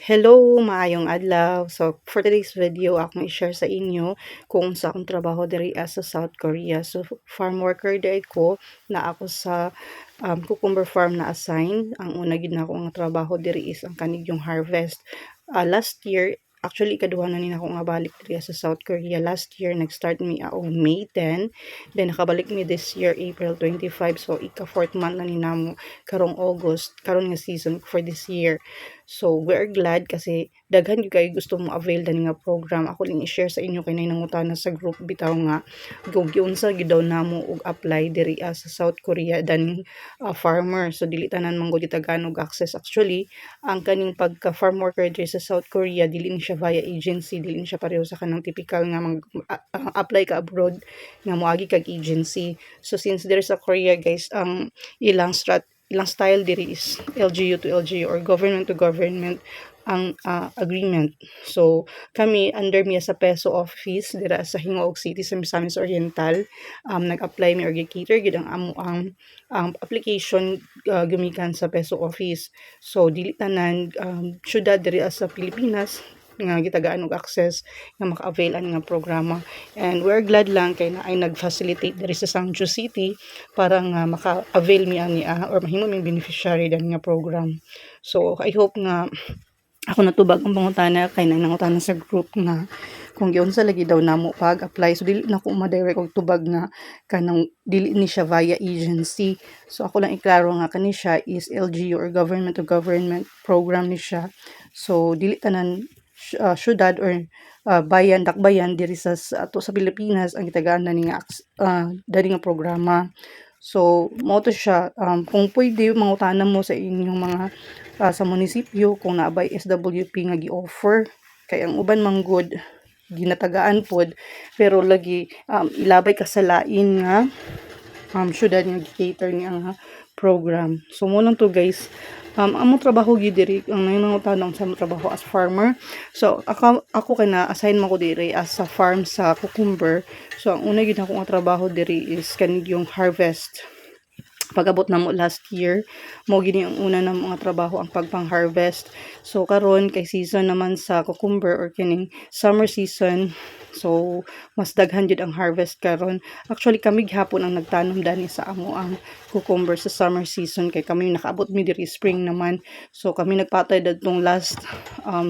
Hello, maayong adlaw. So, for today's video, akong i-share sa inyo kung sa akong trabaho diri sa South Korea. So, farm worker dahil ko na ako sa cucumber farm na assign. Ang una gid na akong trabaho diri is ang kanig yung harvest. Last year, actually ikaduha na nina ako nga balik diri sa South Korea. Last year, nag-start mi on May 10. Then nakabalik mi this year, April 25. So, ika-4th month na ninamo karong August, karon nga season for this year. So, we're glad kasi daghan gyud kayo gusto mo avail dani nga program. Ako lang i-share sa inyo kay nangutana sa group bitaw nga kung giunsa gid daw namo og apply diri sa South Korea dani farmer. So, dili tanan man gud Tagalog access. Actually, ang kaning pagka farm worker diri sa South Korea dili ni siya via agency, dili ni siya pareho sa kanang typical nga apply ka abroad nga moagi kag agency. So, since there sa Korea guys, ang ilang style diri is LGU to LGU or government to government ang agreement. So, kami under miya sa PESO office dira sa Hingoog City sa Misamis Oriental, nag-apply mi or gi-cater gid ang amo ang application gumikan sa PESO office. So, dili tanan syudad diri sa Pilipinas nga gitagaan og access nga maka-avail ani nga programa, and we're glad lang kay na ay nag-facilitate diri sa Sangju City para nga maka-avail mi ani or mahimo mi beneficiary dani nga program. So I hope nga ako natubag ang pangutana kay nangutana sa group nga kung giunsa lagi daw namo pag-apply. So dili na ko ma-direct og tubag nga kanang dili ni siya via agency. So ako lang iklaro nga kani siya is LGU or government to government program ni siya. So dili tanan syudad or bayan dakbayan diri sa ato sa Pilipinas ang gitagaan na nga dani nga programa. So mao to siya, kung pwede mangutana mo sa inyong mga sa munisipyo kung naabay SWP nga gi-offer kay ang uban man good ginatagaan pod pero lagi ilabay ka sa lain nga syudad nga gi-cater ni ang program. So mo lang to guys. Among trabaho gid diri ang nangungutanong sa trabaho as farmer. So ako kay na assign man ko diri as sa farm sa cucumber. So ang una gid ako nga trabaho diri is kanig yung harvest. Pag-abot na mo last year, mo gini ang una na mga trabaho ang pagpang-harvest. So karon kay season naman sa cucumber or kining summer season. So mas daghan jud ang harvest karon. Actually kami gihapon ang nagtanom dani sa amo ang cucumber sa summer season kay kami nakaabot mi diri spring naman. So kami nagpatay dadtong last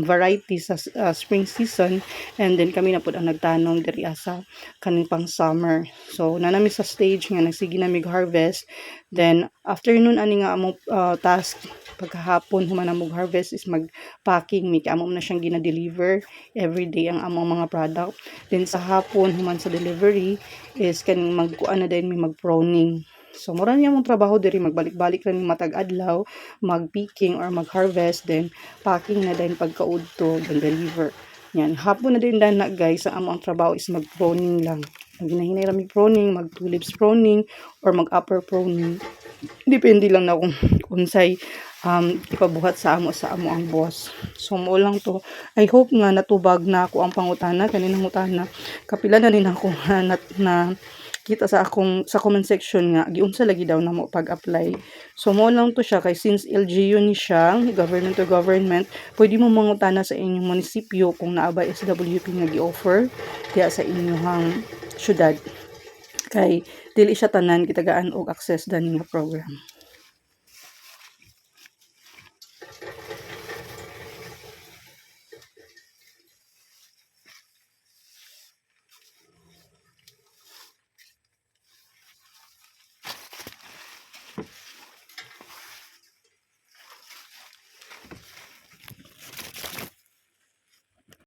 variety sa spring season, and then kami na pud ang nagtanom diri sa kaning pang summer. So nanami sa stage nga nagsige na mig harvest. Then afternoon ani nga among task pagkahapon human na mag harvest is mag-packing mi kay amo na siyang gina-deliver everyday ang among mga product. Then sa hapon human sa delivery is kaning magkuan na din mi mag-pruning. So mura niya mong trabaho diri, magbalik-balik ra ni matag adlaw, mag-picking or mag-harvest, then packing na din pagkaudto, then deliver. Yan, hapon na din na guys, ang among trabaho is mag-pruning lang. Ginahinay ra mi pruning, mag-tulips pruning or mag-upper pruning. Depende lang na kung unsay ipabuhat sa amo ang boss. So mo lang to. I hope nga natubag na ako ang pangutana kaninang utana. Kapila na rin ako na kita sa akong sa comment section nga giunsa lagi daw namo pag-apply. So mo lang to siya kay since LGU ni siya, government to government, pwede mo mangutana sa inyong munisipyo kung naabay SWP nga gi-offer diya sa inyong syudad. Kay dili siya tanan gitagaan og access dani nga program.